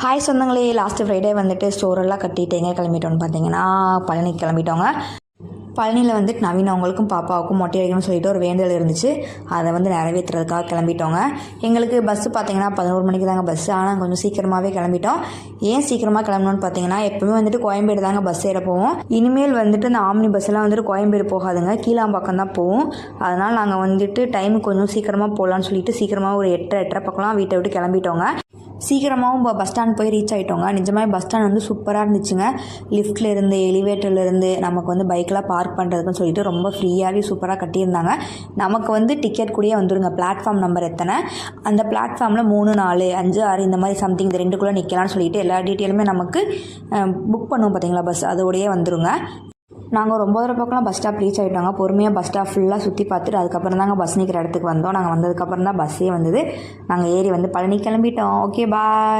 Hi சொந்தங்களே, last Friday வந்துட்டு ஸ்டோரெல்லாம் கட்டிட்டு எங்கே கிளம்பிட்டோன்னு பார்த்தீங்கன்னா பழனிக்கு கிளம்பிட்டோங்க. பழனியில் வந்துட்டு நவீன் அவங்களுக்கும் பாப்பாவுக்கும் மொட்டை அடிக்கணும்னு சொல்லிட்டு ஒரு வேண்டுதல் இருந்துச்சு. அதை வந்து நிறைவேற்றுறதுக்காக கிளம்பிட்டோங்க. எங்களுக்கு பஸ்ஸு பார்த்தீங்கன்னா 11 மணிக்கு தாங்க பஸ்ஸு. ஆனால் கொஞ்சம் சீக்கிரமாகவே கிளம்பிட்டோம். ஏன் சீக்கிரமாக கிளம்பணும்னு பார்த்தீங்கன்னா, எப்போவுமே வந்துட்டு கோயம்பேடு தாங்க பஸ் ஏற போவோம். இனிமேல் வந்துட்டு இந்த ஆம்னி பஸ்ஸெல்லாம் வந்துட்டு கோயம்பேடு போகாதுங்க, கீழாம்பாக்கம் தான் போகும். அதனால் நாங்கள் வந்துட்டு டைமுக்கு கொஞ்சம் சீக்கிரமாக போகலான்னு சொல்லிட்டு சீக்கிரமாக ஒரு 8:30 பக்கம்லாம் வீட்டை விட்டு கிளம்பிட்டோங்க. சீக்கிரமாகவும் பஸ் ஸ்டாண்ட் போய் ரீச் ஆகிட்டோங்க. நிஜமாக பஸ் ஸ்டாண்ட் வந்து சூப்பராக இருந்துச்சுங்க. லிஃப்ட்டில் இருந்து எலிவேட்டர்லேருந்து நமக்கு வந்து பைக்கெலாம் பார்க் பண்ணுறதுக்குன்னு சொல்லிட்டு ரொம்ப ஃப்ரீயாகவே சூப்பராக கட்டியிருந்தாங்க. நமக்கு வந்து டிக்கெட் கூடயே வந்துருங்க, பிளாட்ஃபார்ம் நம்பர் எத்தனை, அந்த பிளாட்ஃபார்மில் 3, 4, 5, 6 இந்த மாதிரி சம்திங் இந்த 2குள்ளே நிற்கலான்னு சொல்லிட்டு எல்லா டீட்டெயிலுமே நமக்கு புக் பண்ணுவோம் பார்த்தீங்களா, பஸ் அதோடையே வந்துருங்க. நாங்கள் 9:30 பக்கம்லாம் பஸ் ஸ்டாப் ரீச் ஆகிட்டோங்க. பொறுமையாக பஸ் ஸ்டாப் ஃபுல்லாக சுற்றி பார்த்துட்டு அதுக்கப்புறம் தாங்க பஸ் நிற்கிற இடத்துக்கு வந்தோம். நாங்கள் வந்ததுக்கப்புறம் தான் பஸ்ஸே வந்தது. நாங்கள் ஏறி வந்து பழனி கிளம்பிட்டோம். ஓகே, பாய்.